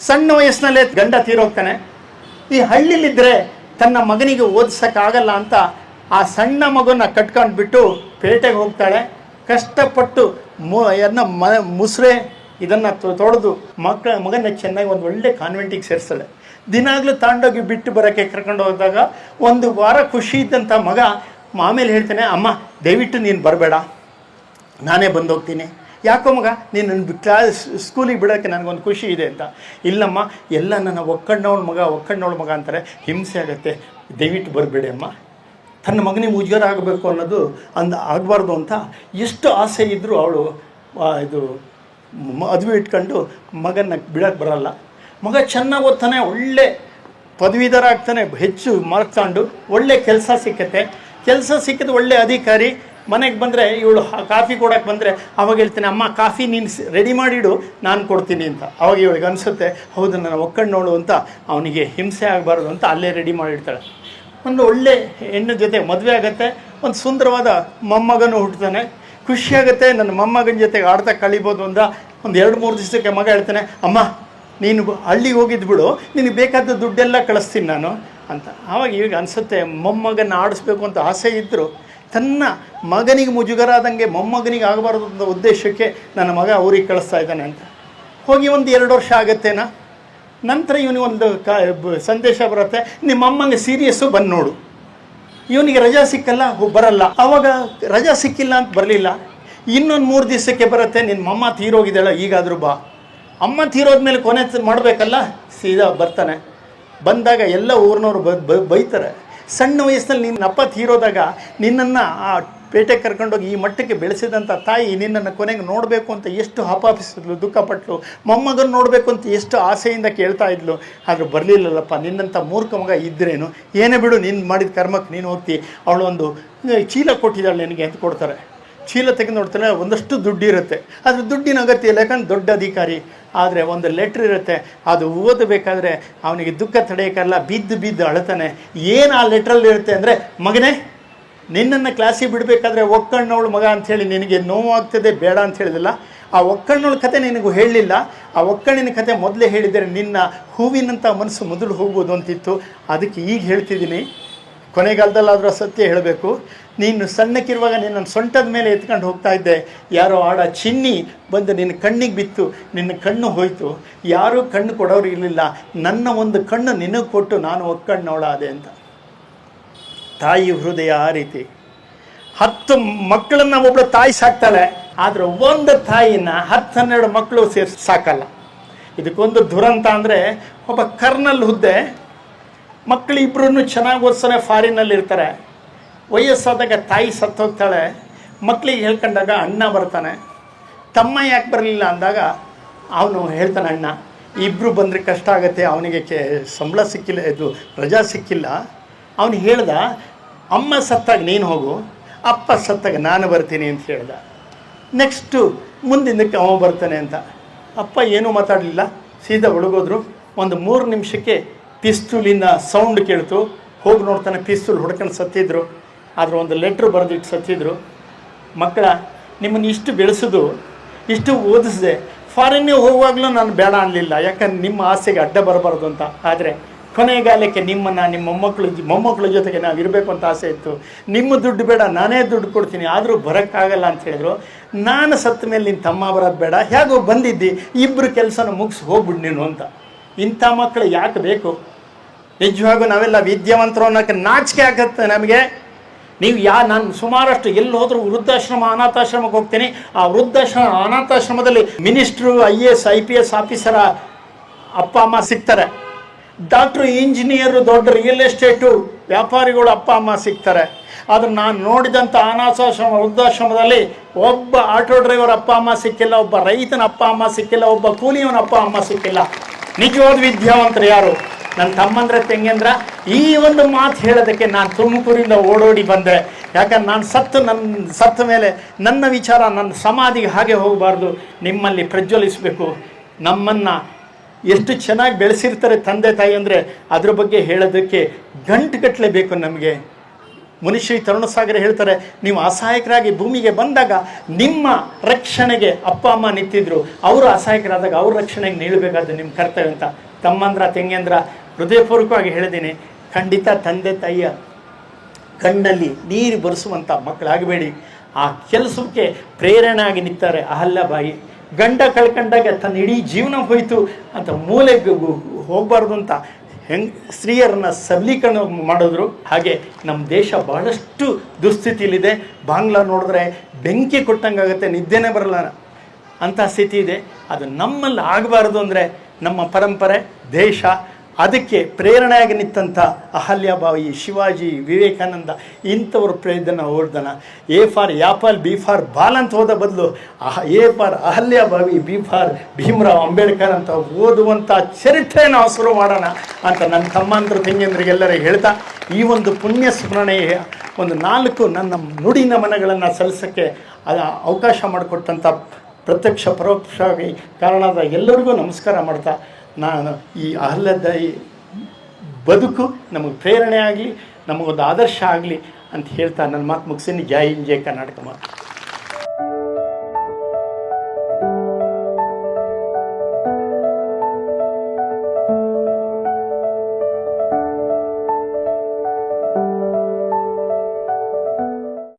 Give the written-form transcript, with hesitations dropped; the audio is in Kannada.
ಸಣ್ಣ ವಯಸ್ಸಿನಲ್ಲೇ ಗಂಡ ತೀರೋಗ್ತಾನೆ. ಈ ಹಳ್ಳಿಲಿದ್ದರೆ ತನ್ನ ಮಗನಿಗೆ ಓದಿಸೋಕ್ಕಾಗಲ್ಲ ಅಂತ ಆ ಸಣ್ಣ ಮಗುನ ಕಟ್ಕೊಂಡ್ಬಿಟ್ಟು ಪೇಟೆಗೆ ಹೋಗ್ತಾಳೆ. ಕಷ್ಟಪಟ್ಟು ಮುಸ್ರೆ ಇದನ್ನು ತೊಡೆದು ಮಗನ ಚೆನ್ನಾಗಿ ಒಂದು ಒಳ್ಳೆ ಕಾನ್ವೆಂಟಿಗೆ ಸೇರಿಸ್ತಾಳೆ. ದಿನಾಗಲೂ ತಾಂಡೋಗಿ ಬಿಟ್ಟು ಬರೋಕ್ಕೆ ಕರ್ಕೊಂಡು ಹೋದಾಗ ಒಂದು ವಾರ ಖುಷಿ ಇದ್ದಂಥ ಮಗ ಆಮೇಲೆ ಹೇಳ್ತಾನೆ, ಅಮ್ಮ ದಯವಿಟ್ಟು ನೀನು ಬರಬೇಡ, ನಾನೇ ಬಂದೋಗ್ತೀನಿ. ಯಾಕೋ ಮಗ, ನೀನು ಸ್ಕೂಲಿಗೆ ಬಿಡೋಕ್ಕೆ ನನಗೊಂದು ಖುಷಿ ಇದೆ ಅಂತ. ಇಲ್ಲಮ್ಮ, ಎಲ್ಲ ನನ್ನ ಒಕ್ಕಣ್ಣವಳ ಮಗ ಅಂತಾರೆ, ಹಿಂಸೆ ಆಗುತ್ತೆ, ದಯವಿಟ್ಟು ಬರಬೇಡಿ ಅಮ್ಮ. ತನ್ನ ಮಗನಿಗೆ ಮುಜುಗರ ಆಗಬೇಕು ಅನ್ನೋದು ಆಗಬಾರ್ದು ಅಂತ ಎಷ್ಟು ಆಸೆ ಇದ್ದರೂ ಅವಳು ಮದುವೆ ಇಟ್ಕೊಂಡು ಮಗನ ಬಿಡೋಕ್ಕೆ ಬರಲ್ಲ. ಮಗ ಚೆನ್ನಾಗಿ ಓದ್ತಾನೆ, ಒಳ್ಳೆ ಪದವೀಧರ ಆಗ್ತಾನೆ, ಹೆಚ್ಚು ಮಾರ್ಕ್ಸ್ ತಗೊಂಡು ಒಳ್ಳೆ ಕೆಲಸ ಸಿಕ್ಕಿದ್ದು ಒಳ್ಳೆ ಅಧಿಕಾರಿ. ಮನೆಗೆ ಬಂದರೆ ಇವಳು ಕಾಫಿ ಕೊಡೋಕ್ಕೆ ಬಂದರೆ ಅವಾಗ ಹೇಳ್ತಾನೆ, ಅಮ್ಮ ಕಾಫಿ ನೀನು ರೆಡಿ ಮಾಡಿಡು, ನಾನು ಕೊಡ್ತೀನಿ ಅಂತ. ಅವಾಗ ಇವಳಿಗೆ ಅನಿಸುತ್ತೆ, ಹೌದು ನನ್ನ ಒಕ್ಕಣ್ಣವಳು ಅಂತ, ಅವನಿಗೆ ಹಿಂಸೆ ಆಗಬಾರ್ದು ಅಂತ ಅಲ್ಲೇ ರೆಡಿ ಮಾಡಿಡ್ತಾಳೆ. ಒಂದು ಒಳ್ಳೆ ಹೆಣ್ಣು ಜೊತೆ ಮದುವೆ ಆಗುತ್ತೆ, ಒಂದು ಸುಂದರವಾದ ಮೊಮ್ಮಗನೂ ಹುಟ್ಟುತ್ತಾನೆ. ಖುಷಿಯಾಗುತ್ತೆ, ನನ್ನ ಮೊಮ್ಮಗನ ಜೊತೆಗೆ ಆಡ್ತಾ ಕಳಿಬೋದು ಅಂತ. ಒಂದು 2-3 ದಿವಸಕ್ಕೆ ಮಗ ಹೇಳ್ತಾನೆ, ಅಮ್ಮ ನೀನು ಹಳ್ಳಿಗೆ ಹೋಗಿದ್ದು ಬಿಡು, ನಿನಗೆ ಬೇಕಾದ ದುಡ್ಡೆಲ್ಲ ಕಳಿಸ್ತೀನಿ ನಾನು ಅಂತ. ಆವಾಗ ಈಗ ಅನಿಸುತ್ತೆ, ಮೊಮ್ಮಗನ ಆಡಿಸ್ಬೇಕು ಅಂತ ಆಸೆ ಇದ್ದರೂ ತನ್ನ ಮಗನಿಗೆ ಮುಜುಗರ ಆದಂಗೆ ಮೊಮ್ಮಗನಿಗೆ ಆಗಬಾರ್ದು ಅಂತ ಉದ್ದೇಶಕ್ಕೆ ನನ್ನ ಮಗ ಊರಿಗೆ ಕಳಿಸ್ತಾ ಇದ್ದಾನೆ ಅಂತ. ಹೋಗಿ ಒಂದು 2 ವರ್ಷ ಆಗುತ್ತೇನಾ. ನಂತರ ಇವನಿಗೊಂದು ಸಂದೇಶ ಬರುತ್ತೆ, ನಿಮ್ಮ ಅಮ್ಮಂಗೆ ಸೀರಿಯಸ್ಸು ಬಂದು ನೋಡು. ಇವನಿಗೆ ರಜಾ ಸಿಕ್ಕಲ್ಲ, ಬರಲ್ಲ. ಆವಾಗ ರಜಾ ಸಿಕ್ಕಿಲ್ಲ ಅಂತ ಬರಲಿಲ್ಲ. ಇನ್ನೊಂದು 3 ದಿವಸಕ್ಕೆ ಬರುತ್ತೆ, ನಿನ್ನ ಅಮ್ಮ ತೀರೋಗಿದ್ದಾಳೆ, ಈಗಾದರೂ ಬಾ. ಅಮ್ಮ ತೀರೋದ್ಮೇಲೆ ಕೊನೆ ಮಾಡಬೇಕಲ್ಲ, ಸೀದಾ ಬರ್ತಾನೆ. ಬಂದಾಗ ಎಲ್ಲ ಊರಿನವರು ಬೈತಾರೆ. ಸಣ್ಣ ವಯಸ್ಸಿನಲ್ಲಿ ನಿನ್ನ ಅಪ್ಪ ತೀರೋದಾಗ ನಿನ್ನನ್ನು ಆ ಪೇಟೆಗೆ ಕರ್ಕೊಂಡೋಗಿ ಈ ಮಟ್ಟಕ್ಕೆ ಬೆಳೆಸಿದಂಥ ತಾಯಿ ನಿನ್ನನ್ನು ಕೊನೆಗೆ ನೋಡಬೇಕು ಅಂತ ಎಷ್ಟು ಹಪಾಪಿಸಿದ್ಲು, ದುಃಖಪಟ್ಟಳು. ಮೊಮ್ಮಗನ ನೋಡಬೇಕು ಅಂತ ಎಷ್ಟು ಆಸೆಯಿಂದ ಕೇಳ್ತಾ ಇದ್ಲು. ಆದರೂ ಬರಲಿಲ್ಲಲ್ಲಪ್ಪ, ನಿನ್ನಂಥ ಮೂರ್ಖ ಮಗ ಇದ್ರೇನು, ಏನೇ ಬಿಡು, ನೀನು ಮಾಡಿದ ಕರ್ಮಕ್ಕೆ ನೀನು ಹೋಗ್ತಿ. ಅವಳು ಒಂದು ಚೀಲ ಕೊಟ್ಟಿದ್ದಾಳೆ ನಿನಗೆ ಅಂತ ಕೊಡ್ತಾರೆ. ಚೀಲ ತೆಗೆದು ನೋಡ್ತಾಳೆ, ಒಂದಷ್ಟು ದುಡ್ಡು ಇರುತ್ತೆ. ಆದರೆ ದುಡ್ಡಿನ ಅಗತ್ಯ ಇಲ್ಲ, ಯಾಕಂದ್ರೆ ದೊಡ್ಡ ಅಧಿಕಾರಿ. ಆದರೆ ಒಂದು ಲೆಟ್ರ್ ಇರುತ್ತೆ, ಅದು ಓದಬೇಕಾದ್ರೆ ಅವನಿಗೆ ದುಃಖ ತಡೆಯೋಕ್ಕಲ್ಲ, ಬಿದ್ದು ಅಳ್ತಾನೆ. ಏನು ಆ ಲೆಟ್ರಲ್ಲಿ ಇರುತ್ತೆ ಅಂದರೆ, ಮಗನೇ ನಿನ್ನನ್ನು ಕ್ಲಾಸಿಗೆ ಬಿಡಬೇಕಾದ್ರೆ ಒಕ್ಕಣ್ಣವಳು ಮಗ ಅಂಥೇಳಿ ನಿನಗೆ ನೋವಾಗ್ತದೆ, ಬೇಡ ಅಂತ ಹೇಳಿದಿಲ್ಲ. ಆ ಒಕ್ಕಣ್ಣವಳ ಕತೆ ನಿನಗೂ ಹೇಳಲಿಲ್ಲ. ಆ ಒಕ್ಕಣ್ಣಿನ ಕತೆ ಮೊದಲೇ ಹೇಳಿದರೆ ನಿನ್ನ ಹೂವಿನಂಥ ಮನಸ್ಸು ಮೊದಲು ಹೋಗ್ಬೋದು ಅಂತಿತ್ತು. ಅದಕ್ಕೆ ಈಗ ಹೇಳ್ತಿದ್ದೀನಿ, ಕೊನೆಗಾಲದಲ್ಲಾದರೂ ಸತ್ಯ ಹೇಳಬೇಕು. ನೀನು ಸಣ್ಣಕ್ಕಿರುವಾಗ ನಿನ್ನನ್ನು ಸೊಂಟದ ಮೇಲೆ ಎತ್ಕೊಂಡು ಹೋಗ್ತಾ ಇದ್ದೆ, ಯಾರೋ ಆಡ ಚಿನ್ನಿ ಬಂದು ನಿನ್ನ ಕಣ್ಣಿಗೆ ಬಿತ್ತು, ನಿನ್ನ ಕಣ್ಣು ಹೋಯಿತು. ಯಾರೂ ಕಣ್ಣು ಕೊಡೋರು ಇರಲಿಲ್ಲ, ನನ್ನ ಒಂದು ಕಣ್ಣು ನಿನಗೆ ಕೊಟ್ಟು ನಾನು ಒಕ್ಕಣ್ಣವಳಾದೆ ಅಂತ. ತಾಯಿ ಹೃದಯ ಆ ರೀತಿ. 10 ಮಕ್ಕಳನ್ನು ಒಬ್ಬಳು ತಾಯಿ ಸಾಕ್ತಾಳೆ, ಆದರೆ ಒಂದು ತಾಯಿನ 10-12 ಮಕ್ಕಳು ಸೇರಿ ಸಾಕಲ್ಲ. ಇದಕ್ಕೊಂದು ದುರಂತ ಅಂದರೆ, ಒಬ್ಬ ಕರ್ನಲ್ ಹುದ್ದೆ, ಮಕ್ಕಳು ಇಬ್ಬರೂ ಚೆನ್ನಾಗಿ ಓದಿಸ್ತಾನೆ, ಫಾರಿನಲ್ಲಿ ಇರ್ತಾರೆ. ವಯಸ್ಸಾದಾಗ ತಾಯಿ ಸತ್ತೋಗ್ತಾಳೆ. ಮಕ್ಕಳಿಗೆ ಹೇಳ್ಕೊಂಡಾಗ ಅಣ್ಣ ಬರ್ತಾನೆ. ತಮ್ಮ ಯಾಕೆ ಬರಲಿಲ್ಲ ಅಂದಾಗ ಅವನು ಹೇಳ್ತಾನೆ, ಅಣ್ಣ ಇಬ್ಬರು ಬಂದರೆ ಕಷ್ಟ ಆಗುತ್ತೆ, ಅವನಿಗೆ ಸಂಬಳ ಸಿಕ್ಕಿಲ್ಲ, ರಜಾ ಸಿಕ್ಕಿಲ್ಲ. ಅವನು ಹೇಳ್ದ, ಅಮ್ಮ ಸತ್ತಾಗ ನೀನು ಹೋಗು, ಅಪ್ಪ ಸತ್ತಾಗ ನಾನು ಬರ್ತೀನಿ ಅಂತ ಹೇಳ್ದ. ನೆಕ್ಸ್ಟು ಮುಂದಿನಕ್ಕೆ ಅವ ಬರ್ತಾನೆ ಅಂತ. ಅಪ್ಪ ಏನೂ ಮಾತಾಡಲಿಲ್ಲ, ಸೀದಾ ಒಳಗೋದ್ರು. ಒಂದು 3 ನಿಮಿಷಕ್ಕೆ ಪಿಸ್ತೂಲಿನ ಸೌಂಡ್ ಕೇಳ್ತು. ಹೋಗಿ ನೋಡ್ತಾನೆ, ಪಿಸ್ತೂಲ್ ಹೊಡ್ಕೊಂಡು ಸತ್ತಿದ್ರು. ಆದರೆ ಒಂದು ಲೆಟ್ರ್ ಬರೆದಿಟ್ಟು ಸತ್ತಿದ್ರು. ಮಕ್ಕಳ, ನಿಮ್ಮನ್ನು ಇಷ್ಟು ಬೆಳೆಸೋದು, ಇಷ್ಟು ಓದಿಸಿದೆ, ಫಾರಿನ್ಗೆ ಹೋಗುವಾಗಲೂ ನಾನು ಬೇಡ ಅನ್ನಲಿಲ್ಲ, ಯಾಕಂದ್ರೆ ನಿಮ್ಮ ಆಸೆಗೆ ಅಡ್ಡ ಬರಬಾರ್ದು ಅಂತ. ಆದರೆ ಕೊನೆಗಾಲಕ್ಕೆ ನಿಮ್ಮನ್ನು ನಿಮ್ಮ ಮೊಮ್ಮಕ್ಕಳ ಜೊತೆಗೆ ನಾವು ಇರಬೇಕು ಅಂತ ಆಸೆ ಇತ್ತು. ನಿಮ್ಮ ದುಡ್ಡು ಬೇಡ, ನಾನೇ ದುಡ್ಡು ಕೊಡ್ತೀನಿ, ಆದರೂ ಬರೋಕ್ಕಾಗಲ್ಲ ಅಂತ ಹೇಳಿದ್ರು. ನಾನು ಸತ್ತ ಮೇಲೆ ನಿನ್ನ ತಮ್ಮ ಬರೋದು ಬೇಡ, ಹೇಗೋ ಬಂದಿದ್ದಿ, ಇಬ್ಬರು ಕೆಲಸನ ಮುಗಿಸಿ ಹೋಗ್ಬಿಡು ನೀನು ಅಂತ. ಇಂಥ ಮಕ್ಕಳು ಯಾಕೆ ಬೇಕು? ನಿಜವಾಗೂ ನಾವೆಲ್ಲ ವಿದ್ಯಾವಂತರು ಅನ್ನೋಕ್ಕೆ ನಾಚಿಕೆ ಆಗತ್ತೆ ನಮಗೆ. ನೀವು ನಾನು ಸುಮಾರಷ್ಟು ಎಲ್ಲಿ ಹೋದರೂ ವೃದ್ಧಾಶ್ರಮ, ಅನಾಥಾಶ್ರಮಕ್ಕೆ ಹೋಗ್ತೀನಿ. ಆ ವೃದ್ಧಾಶ್ರಮ, ಅನಾಥಾಶ್ರಮದಲ್ಲಿ ಮಿನಿಸ್ಟ್ರು, IAS IPS ಆಫೀಸರ ಅಪ್ಪ ಅಮ್ಮ ಸಿಗ್ತಾರೆ. ಡಾಕ್ಟ್ರು, ಇಂಜಿನಿಯರು, ದೊಡ್ಡ ರಿಯಲ್ ಎಸ್ಟೇಟು ವ್ಯಾಪಾರಿಗಳು ಅಪ್ಪ ಅಮ್ಮ ಸಿಗ್ತಾರೆ. ಆದರೆ ನಾನು ನೋಡಿದಂಥ ಅನಾಥಾಶ್ರಮ, ವೃದ್ಧಾಶ್ರಮದಲ್ಲಿ ಒಬ್ಬ ಆಟೋ ಡ್ರೈವರ್ ಅಪ್ಪ ಅಮ್ಮ ಸಿಕ್ಕಿಲ್ಲ, ಒಬ್ಬ ರೈತನ ಅಪ್ಪ ಅಮ್ಮ ಸಿಕ್ಕಿಲ್ಲ, ಒಬ್ಬ ಕೂಲಿಯವನ ಅಪ್ಪ ಅಮ್ಮ ಸಿಕ್ಕಿಲ್ಲ. ನಿಜವಾದ ವಿದ್ಯಾವಂತರು ಯಾರು? ನನ್ನ ತಮ್ಮಂದ್ರೆ ತೆಂಗಂದ್ರ. ಈ ಒಂದು ಮಾತು ಹೇಳೋದಕ್ಕೆ ನಾನು ತುಮಕೂರಿಂದ ಓಡೋಡಿ ಬಂದೆ. ಯಾಕಂದ್ರೆ ನಾನು ಸತ್ತ ಮೇಲೆ ನನ್ನ ವಿಚಾರ ನನ್ನ ಸಮಾಧಿಗೆ ಹಾಗೆ ಹೋಗಬಾರ್ದು, ನಿಮ್ಮಲ್ಲಿ ಪ್ರಜ್ವಲಿಸಬೇಕು. ನಮ್ಮನ್ನು ಎಷ್ಟು ಚೆನ್ನಾಗಿ ಬೆಳೆಸಿರ್ತಾರೆ ತಂದೆ ತಾಯಿ ಅಂದರೆ ಅದ್ರ ಬಗ್ಗೆ ಹೇಳೋದಕ್ಕೆ ಗಂಟುಗಟ್ಟಲೆ ಬೇಕು ನಮಗೆ. ಮುನಿಶ್ರೀ ತರುಣಸಾಗರ ಹೇಳ್ತಾರೆ, ನೀವು ಅಸಹಾಯಕರಾಗಿ ಭೂಮಿಗೆ ಬಂದಾಗ ನಿಮ್ಮ ರಕ್ಷಣೆಗೆ ಅಪ್ಪ ಅಮ್ಮ ನಿಂತಿದ್ರು, ಅವರು ಅಸಹಾಯಕರಾದಾಗ ಅವ್ರ ರಕ್ಷಣೆಗೆ ನಿಲ್ಲಬೇಕಾದ ನಿಮ್ಮ ಕರ್ತವ್ಯ ಅಂತ. ತಮ್ಮಂದ್ರ ತಂಗಿಯಂದ್ರ ಹೃದಯಪೂರ್ವಕವಾಗಿ ಹೇಳಿದ್ದೀನಿ, ಖಂಡಿತ ತಂದೆ ತಾಯಿಯ ಕಣ್ಣಲ್ಲಿ ನೀರು ಬರೆಸುವಂಥ ಮಕ್ಕಳಾಗಬೇಡಿ. ಆ ಕೆಲಸಕ್ಕೆ ಪ್ರೇರಣೆ ಆಗಿ ನಿಂತಾರೆ ಅಹಲ್ಯಾಬಾಯಿ. ಗಂಡ ಕಳ್ಕೊಂಡಾಗ ತನ್ನ ಇಡೀ ಜೀವನ ಹೋಯಿತು ಅಂತ ಮೂಲೆಗೆ ಹೋಗಬಾರ್ದು ಅಂತ ಸ್ತ್ರೀಯರನ್ನ ಸಬಲೀಕರಣ ಮಾಡಿದ್ರು. ಹಾಗೆ ನಮ್ಮ ದೇಶ ಬಹಳಷ್ಟು ದುಸ್ಥಿತಿಯಲ್ಲಿದೆ. ಬಾಂಗ್ಲಾ ನೋಡಿದ್ರೆ ಬೆಂಕಿ ಕೊಟ್ಟಂಗಾಗುತ್ತೆ, ನಿದ್ದೆನೇ ಬರಲ್ಲ ಅಂಥ ಸ್ಥಿತಿ ಇದೆ. ಅದು ನಮ್ಮಲ್ಲಿ ಆಗಬಾರ್ದು ಅಂದರೆ ನಮ್ಮ ಪರಂಪರೆ, ದೇಶ, ಅದಕ್ಕೆ ಪ್ರೇರಣೆಯಾಗಿ ನಿಂತಂಥ ಅಹಲ್ಯಾಬಾಯಿ, ಶಿವಾಜಿ, ವಿವೇಕಾನಂದ ಇಂಥವ್ರ ಪ್ರೇರಣೆ ಓದ್ದನ. A for apple, B for ball ಅಂತ ಹೋದ ಬದಲು A for Ahilyabai, B for Bhimrao Ambedkar ಅಂತ ಓದುವಂಥ ಚರಿತ್ರೆ ನಾವು ಶುರು ಮಾಡೋಣ ಅಂತ ನನ್ನ ತಮ್ಮಂದ್ರ ತಂಗಿಯಂದ್ರಿಗೆಲ್ಲರಿಗೆ ಹೇಳ್ತಾ, ಈ ಒಂದು ಪುಣ್ಯ ಸ್ಮರಣೆಯ ಒಂದು 4 ನನ್ನ ನುಡಿ ನಮನಗಳನ್ನು ಸಲ್ಲಿಸೋಕ್ಕೆ ಅವಕಾಶ ಮಾಡಿಕೊಟ್ಟಂಥ ಪ್ರತ್ಯಕ್ಷ ಪರೋಕ್ಷವಾಗಿ ಕಾರಣದ ಎಲ್ಲರಿಗೂ ನಮಸ್ಕಾರ ಮಾಡ್ತಾ, ನಾನು ಈ ಅಹಲ್ಯಾಬಾಯಿ ಬದುಕು ನಮಗೆ ಪ್ರೇರಣೆ ಆಗಲಿ, ನಮಗೊಂದು ಆದರ್ಶ ಆಗಲಿ ಅಂತ ಹೇಳ್ತಾ ನನ್ನ ಮಾತು ಮುಗಿಸ್ತೀನಿ. ಜೈ ಹಿಂದ್, ಜೈ ಕರ್ನಾಟಕ ಮಾತು.